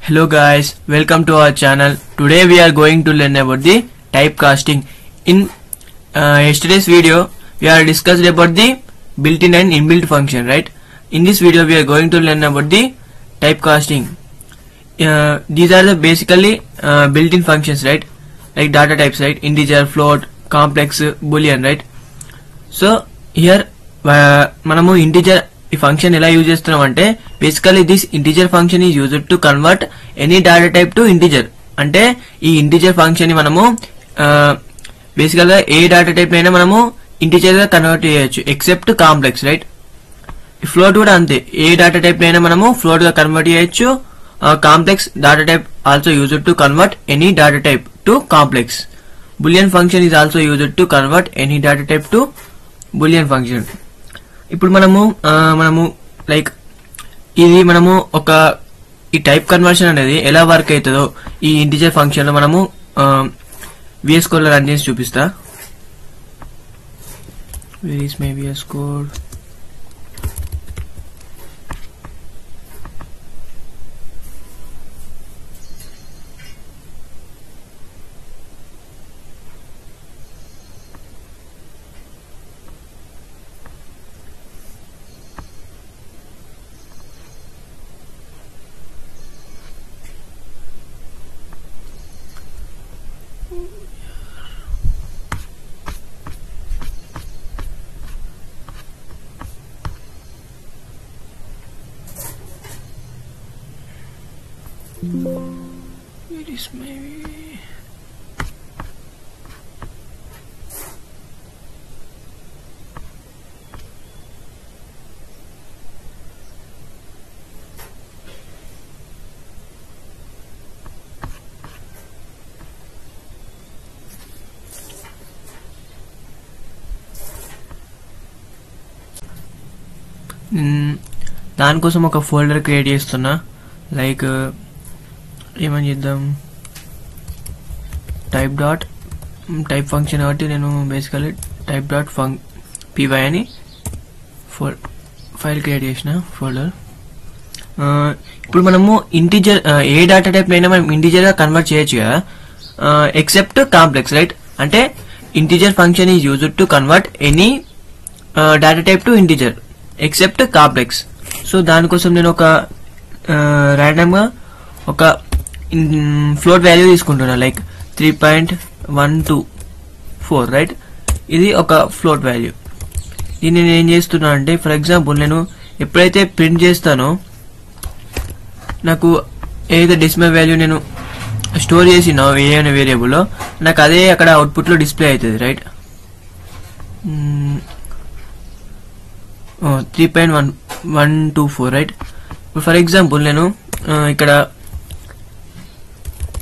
Hello guys, welcome to our channel. Today we are going to learn about the typecasting. In yesterday's video, we are discussed about the built-in and inbuilt function, right? In this video, we are going to learn about the typecasting. These are the basically built-in functions, right? Like data types, right? Integer, float, complex, boolean, right? So here, manamu integer ఈ function ఎలా use చేస్తున్నాం అంటే basically this integer function is used to convert any data type to integer. అంటే ఈ integer function ని మనము బేసికల్ గా ఏ డేటా టైప్ అయినా మనము ఇంటిజర్ గా కన్వర్ట్ చేయొచ్చు ఎక్సెప్ట్ కాంప్లెక్స్, రైట్? ఫ్లోట్ కూడా అంతే, ఏ డేటా టైప్ అయినా మనము ఫ్లోట్ గా కన్వర్ట్ చేయొచ్చు. Complex data type also used to convert any data type to complex. Boolean function is also used to convert any data type to Boolean function. ఇప్పుడు మనము like ఇది మనము ఒక ఈ టైప్ కన్వర్షన్ అనేది ఎలా వర్క్ అవుతుందో ఈ ఇంటిజర్ ఫంక్షన్ లో మనము VS Code లో రన్ చేసి చూపిస్తా. Where is my VS Code? Where is my దానికోసం ఒక ఫోల్డర్ క్రియేట్ చేస్తున్నా. లైక్ ఏమని చేద్దాం, టైప్ ఫంక్షన్ కాబట్టి నేను బేసికలీ టైప్ డాట్ py అని ఫైల్ క్రియేట్ చేసిన ఫోల్డర్. ఇప్పుడు మనము ఇంటిజర్ ఏ డేటా టైప్ అయినా మనం ఇంటిజర్ గా కన్వర్ట్ చేయొచ్చు కదా, ఎక్సెప్ట్ కాంప్లెక్స్, రైట్? అంటే integer function is used to convert any data type to integer except complex. So దానికోసం నేను ఒక ర్యాండమ్ గా ఒక ఫ్లోట్ వాల్యూ తీసుకుంటున్నా, లైక్ 3.124, రైట్? ఇది ఒక ఫ్లోట్ వాల్యూ. దీన్ని నేను ఏం చేస్తున్నా అంటే, ఫర్ ఎగ్జాంపుల్ నేను ఎప్పుడైతే ప్రింట్ చేస్తానో నాకు ఏదైతే డెసిమల్ వాల్యూ నేను స్టోర్ చేసినా ఏ అనే వేరియబుల్లో నాకు అదే అక్కడ అవుట్పుట్ లో డిస్ప్లే అవుతుంది, రైట్? 3.124, రైట్? ఫర్ ఎగ్జాంపుల్ నేను ఇక్కడ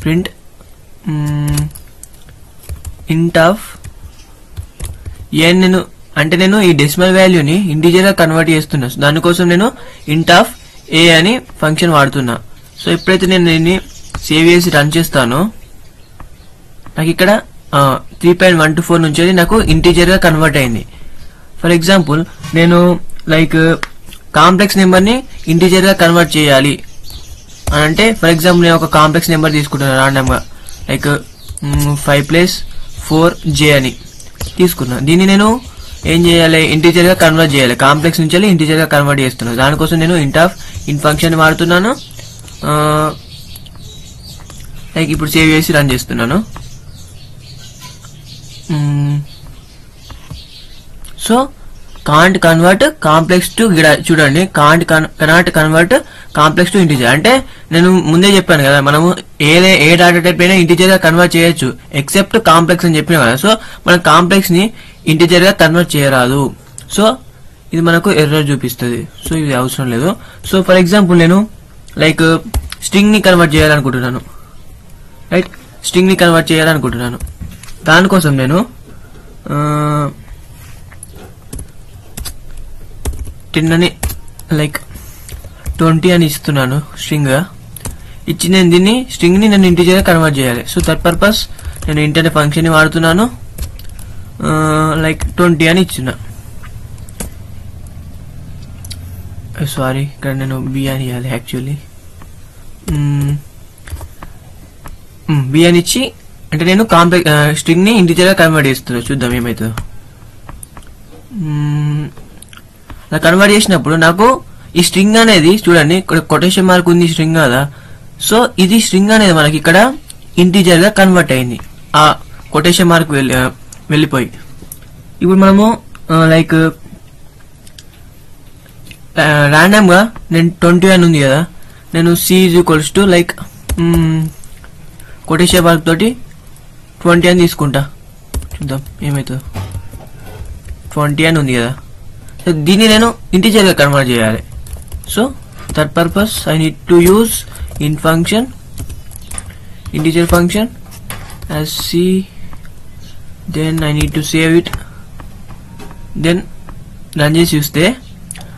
ప్రింట్ ఇంట్ ఆఫ్ ఏ నేను ఈ డెసిమల్ వాల్యూని ఇంటిజర్ గా కన్వర్ట్ చేస్తున్నా. దానికోసం నేను ఇంట్ ఆఫ్ ఏ అని ఫంక్షన్ వాడుతున్నా. సో ఎప్పుడైతే నేను దీన్ని సేవ్ చేసి రన్ చేస్తానో నాకు ఇక్కడ 3.124 నుంచి నాకు ఇంటిజర్ గా కన్వర్ట్ అయింది. ఫర్ ఎగ్జాంపుల్ నేను లైక్ కాంప్లెక్స్ నెంబర్ ని ఇంటిజర్ గా కన్వర్ట్ చేయాలి అని అంటే, ఫర్ ఎగ్జాంపుల్ నేను ఒక కాంప్లెక్స్ నెంబర్ తీసుకుంటున్నాను రాండమ్ గా, లైక్ 5+4j అని తీసుకున్నా. దీన్ని నేను ఏం చేయాలి, ఇంటిజర్ గా కన్వర్ట్ చేయాలి. కాంప్లెక్స్ నుంచి ఇంటిజర్ గా కన్వర్ట్ చేస్తున్నాను. దానికోసం నేను ఇన్ ఫంక్షన్ వాడుతున్నాను. లైక్ ఇప్పుడు సేవ్ చేసి రన్ చేస్తున్నాను. So can't convert complex to చూడండి, cannot convert complex to integer. అంటే నేను ముందే చెప్పాను కదా, మనము ఏ డేటా టైప్ అయినా ఇంటిజర్ గా కన్వర్ట్ చేయొచ్చు ఎక్సెప్ట్ కాంప్లెక్స్ అని చెప్పినా కదా. సో మనం కాంప్లెక్స్ ని ఇంటిజర్ గా కన్వర్ట్ చేయరాదు. సో ఇది మనకు ఎర్రర్ చూపిస్తుంది. సో ఇది అవసరం లేదు. సో ఫర్ ఎగ్జాంపుల్ నేను లైక్ స్ట్రింగ్ ని కన్వర్ట్ చేయాలనుకుంటున్నాను, రైట్? స్ట్రింగ్ ని కన్వర్ట్ చేయాలనుకుంటున్నాను. దానికోసం నేను 10 అని లైక్ 20 అని ఇస్తున్నాను స్ట్రింగ్ గా. ఇచ్చి నేను దీన్ని స్ట్రింగ్ ని నేను ఇంటిజర్ గా కన్వర్ట్ చేయాలి. సో దట్ పర్పస్ నేను ఇంట్ అనే ఫంక్షన్ ని వాడుతున్నాను. లైక్ 20 అని ఇచ్చిన. సారీ, ఇక్కడ నేను b అని ఇవ్వాలి యాక్చువల్లీ. b అని ఇచ్చి అంటే నేను స్ట్రింగ్ ని ఇంటిజర్ గా కన్వర్ట్ చేస్తున్నా. చూద్దాం ఏమైతుందో. అలా కన్వర్ట్ చేసినప్పుడు నాకు ఈ స్ట్రింగ్ అనేది చూడండి ఇక్కడ కొటేషన్ మార్క్ ఉంది స్ట్రింగ్ కదా. సో ఇది స్ట్రింగ్ అనేది మనకి ఇక్కడ ఇంటిజర్ గా కన్వర్ట్ అయింది ఆ కొటేషన్ మార్క్ వెళ్ళిపోయి. ఇప్పుడు మనము లైక్ ర్యాండమ్ గా నేను 21 ఉంది కదా, నేను c = లైక్ కొటేషన్ మార్క్ తోటి 20 అని తీసుకుంటా. చూద్దాం ఏమవుతుందో. 20 అని ఉంది కదా, సో దీన్ని నేను ఇంటిజర్ గా కన్వర్ట్ చేయాలి. So that purpose I need to use in function integer function as c, then I need to save it, then run చేసి చూస్తే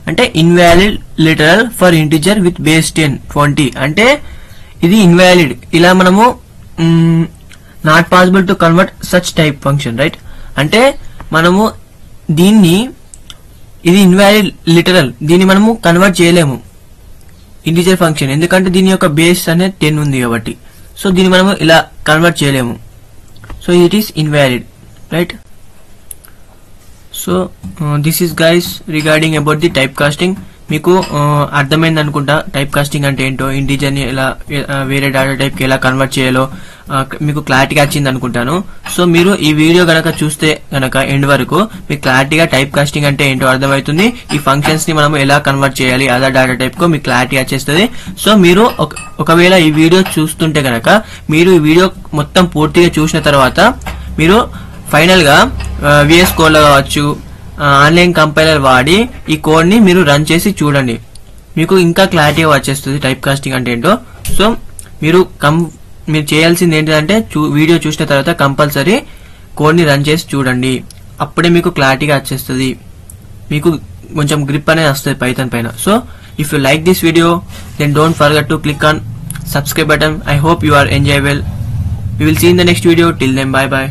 అంటే invalid literal for integer with base 20 అంటే ఇది ఇన్వాలిడ్. ఇలా మనము not possible to convert such type function right. అంటే మనము దీన్ని ఇది ఇన్వాలిడ్ లిటరల్, దీన్ని మనము కన్వర్ట్ చేయలేము ఇంటిజర్ ఫంక్షన్, ఎందుకంటే దీని యొక్క బేస్ అనేది 10 ఉంది కాబట్టి. సో దీన్ని మనము ఇలా కన్వర్ట్ చేయలేము. So it is invalid right. So this is guys regarding about the type casting. మీకు అర్థమైంది అనుకుంటా టైప్ కాస్టింగ్ అంటే ఏంటో, ఇంటిజర్ ని ఎలా వేరే డేటా టైప్ కి ఎలా కన్వర్ట్ చేయాలో మీకు క్లారిటీగా వచ్చింది అనుకుంటాను. సో మీరు ఈ వీడియో గనక చూస్తే గనక ఎండ్ వరకు మీకు క్లారిటీగా టైప్ కాస్టింగ్ అంటే ఏంటో అర్థమవుతుంది. ఈ ఫంక్షన్స్ ని మనం ఎలా కన్వర్ట్ చేయాలి అదర్ డేటా టైప్ కు మీకు క్లారిటీ వచ్చేస్తుంది. సో మీరు ఒకవేళ ఈ వీడియో చూస్తుంటే గనక మీరు ఈ వీడియో మొత్తం పూర్తిగా చూసిన తర్వాత మీరు ఫైనల్ గా VS కోడ్ లో కావచ్చు ఆన్లైన్ కంపైలర్ వాడి ఈ కోడ్ ని మీరు రన్ చేసి చూడండి, మీకు ఇంకా క్లారిటీగా వచ్చేస్తుంది టైప్ కాస్టింగ్ అంటే ఏంటో. సో మీరు చేయాల్సింది ఏంటంటే వీడియో చూసిన తర్వాత కంపల్సరీ కోడ్ ని రన్ చేసి చూడండి, అప్పుడే మీకు క్లారిటీగా వచ్చేస్తుంది, మీకు కొంచెం గ్రిప్ అనేది వస్తుంది పైథాన్ పైన. So if you like this video then don't forget to click on subscribe button. I hope you are enjoy well. We will see in the next video. Till then, bye bye.